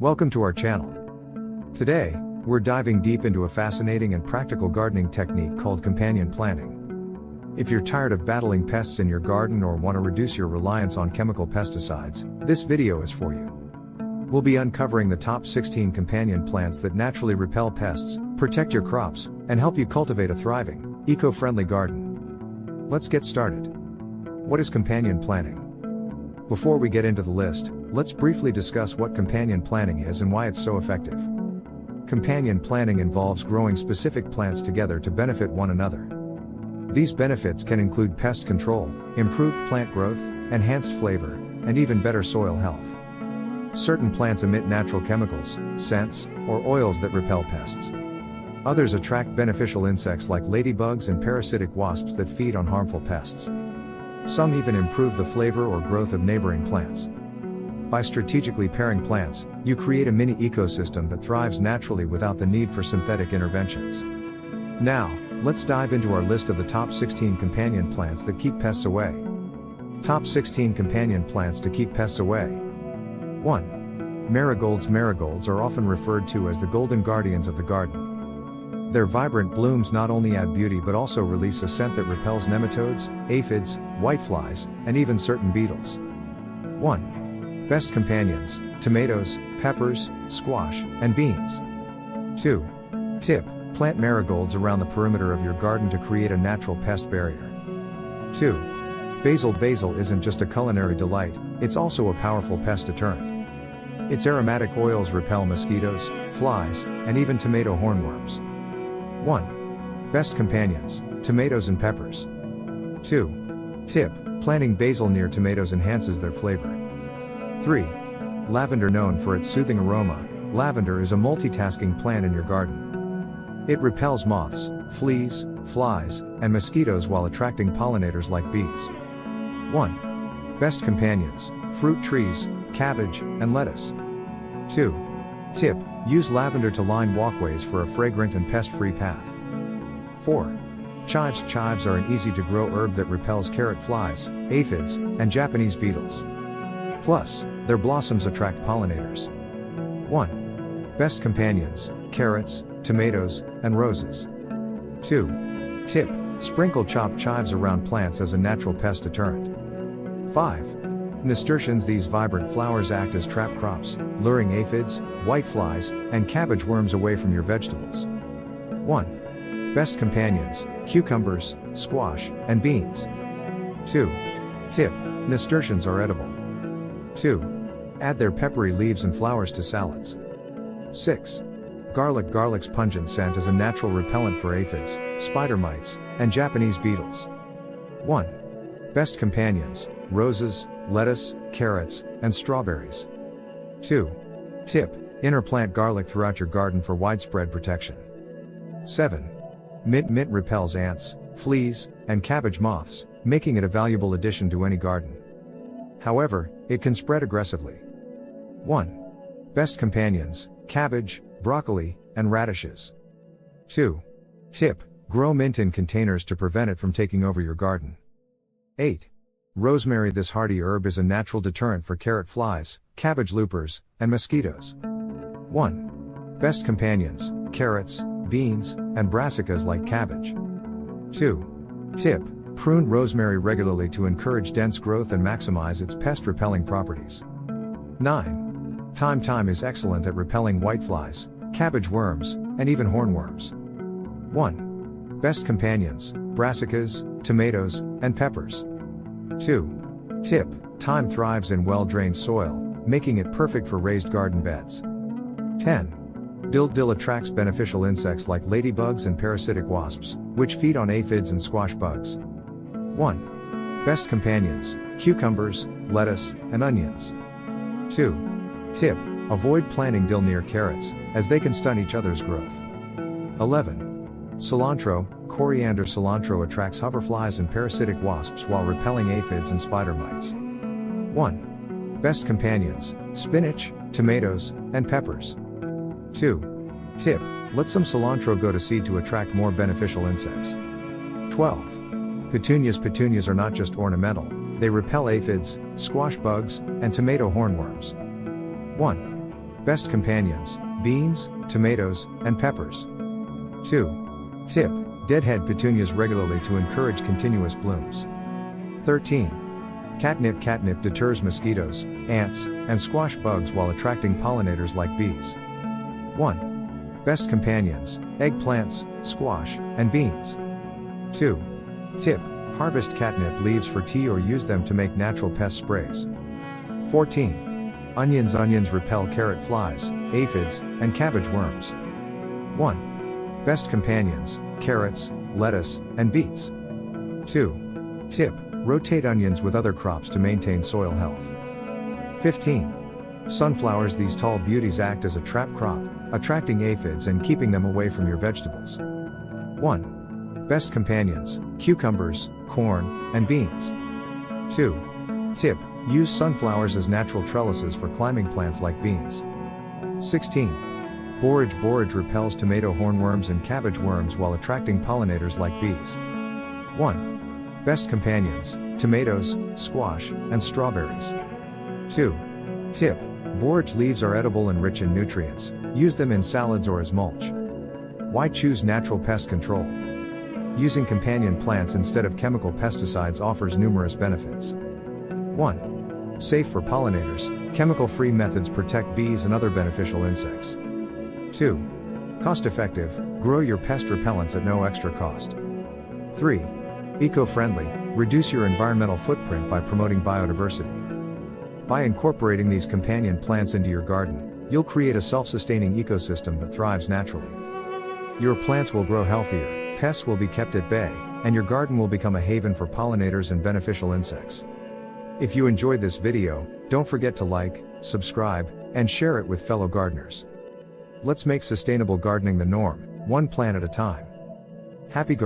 Welcome to our channel. Today, we're diving deep into a fascinating and practical gardening technique called companion planting. If you're tired of battling pests in your garden or want to reduce your reliance on chemical pesticides, this video is for you. We'll be uncovering the top 16 companion plants that naturally repel pests, protect your crops, and help you cultivate a thriving, eco-friendly garden. Let's get started. What is companion planting? Before we get into the list, let's briefly discuss what companion planting is and why it's so effective. Companion planting involves growing specific plants together to benefit one another. These benefits can include pest control, improved plant growth, enhanced flavor, and even better soil health. Certain plants emit natural chemicals, scents, or oils that repel pests. Others attract beneficial insects like ladybugs and parasitic wasps that feed on harmful pests. Some even improve the flavor or growth of neighboring plants. By strategically pairing plants, you create a mini ecosystem that thrives naturally without the need for synthetic interventions. Now, let's dive into our list of the top 16 companion plants that keep pests away. Top 16 companion plants to keep pests away. 1. Marigolds. Marigolds are often referred to as the golden guardians of the garden. Their vibrant blooms not only add beauty but also release a scent that repels nematodes, aphids, whiteflies, and even certain beetles. 1. Best companions: tomatoes, peppers, squash, and beans. 2. Tip: plant marigolds around the perimeter of your garden to create a natural pest barrier. 2. Basil. Basil isn't just a culinary delight, it's also a powerful pest deterrent. Its aromatic oils repel mosquitoes, flies, and even tomato hornworms. 1. Best companions: tomatoes and peppers. 2. Tip: planting basil near tomatoes enhances their flavor. 3. Lavender. Known for its soothing aroma, lavender is a multitasking plant in your garden. It repels moths, fleas, flies, and mosquitoes while attracting pollinators like bees. 1. Best companions: fruit trees, cabbage, and lettuce. 2. Tip: use lavender to line walkways for a fragrant and pest-free path. 4. Chives. Chives are an easy-to-grow herb that repels carrot flies, aphids, and Japanese beetles. Plus, their blossoms attract pollinators. 1. Best companions: carrots, tomatoes, and roses. 2. Tip: sprinkle chopped chives around plants as a natural pest deterrent. 5. Nasturtiums. These vibrant flowers act as trap crops, luring aphids, whiteflies, and cabbage worms away from your vegetables. 1. Best companions: cucumbers, squash, and beans. 2. Tip: nasturtiums are edible. 2. Add their peppery leaves and flowers to salads. 6. Garlic. Garlic's pungent scent is a natural repellent for aphids, spider mites, and Japanese beetles. 1. Best companions: roses, lettuce, carrots, and strawberries. 2. Tip: interplant garlic throughout your garden for widespread protection. 7. Mint. Mint repels ants, fleas, and cabbage moths, making it a valuable addition to any garden. However, it can spread aggressively. 1. Best companions: cabbage, broccoli, and radishes. 2. Tip: grow mint in containers to prevent it from taking over your garden. 8. Rosemary. This hardy herb is a natural deterrent for carrot flies, cabbage loopers, and mosquitoes. 1. Best companions: carrots, beans, and brassicas like cabbage. 2. Tip: prune rosemary regularly to encourage dense growth and maximize its pest-repelling properties. 9. Thyme. Thyme is excellent at repelling whiteflies, cabbage worms, and even hornworms. 1. Best companions: brassicas, tomatoes, and peppers. 2. Tip: thyme thrives in well-drained soil, making it perfect for raised garden beds. 10. Dill. Dill attracts beneficial insects like ladybugs and parasitic wasps, which feed on aphids and squash bugs. 1. Best companions: cucumbers, lettuce, and onions. 2. Tip: avoid planting dill near carrots, as they can stunt each other's growth. 11. Cilantro. Coriander. Cilantro attracts hoverflies and parasitic wasps while repelling aphids and spider mites. 1. Best companions: spinach, tomatoes, and peppers. 2. Tip: let some cilantro go to seed to attract more beneficial insects. 12. Petunias. Petunias are not just ornamental, they repel aphids, squash bugs, and tomato hornworms. 1. Best companions: beans, tomatoes, and peppers. 2. Tip: deadhead petunias regularly to encourage continuous blooms. 13. Catnip: catnip deters mosquitoes, ants, and squash bugs while attracting pollinators like bees. 1. Best companions: eggplants, squash, and beans. 2. Tip: harvest catnip leaves for tea or use them to make natural pest sprays. 14. Onions: onions repel carrot flies, aphids, and cabbage worms. 1. Best companions: carrots, lettuce, and beets. 2. Tip: rotate onions with other crops to maintain soil health. 15. Sunflowers: these tall beauties act as a trap crop, attracting aphids and keeping them away from your vegetables. 1. Best companions: cucumbers, corn, and beans. 2. Tip: use sunflowers as natural trellises for climbing plants like beans. 16. Borage: borage repels tomato hornworms and cabbage worms while attracting pollinators like bees. 1. Best companions: tomatoes, squash, and strawberries. 2. Tip: borage leaves are edible and rich in nutrients, use them in salads or as mulch. Why choose natural pest control? Using companion plants instead of chemical pesticides offers numerous benefits. 1. Safe for pollinators: chemical-free methods protect bees and other beneficial insects. 2. Cost-effective: grow your pest repellents at no extra cost. 3. Eco-friendly: reduce your environmental footprint by promoting biodiversity. By incorporating these companion plants into your garden, you'll create a self-sustaining ecosystem that thrives naturally. Your plants will grow healthier, pests will be kept at bay, and your garden will become a haven for pollinators and beneficial insects. If you enjoyed this video, don't forget to like, subscribe, and share it with fellow gardeners. Let's make sustainable gardening the norm, one plant at a time. Happy gardening!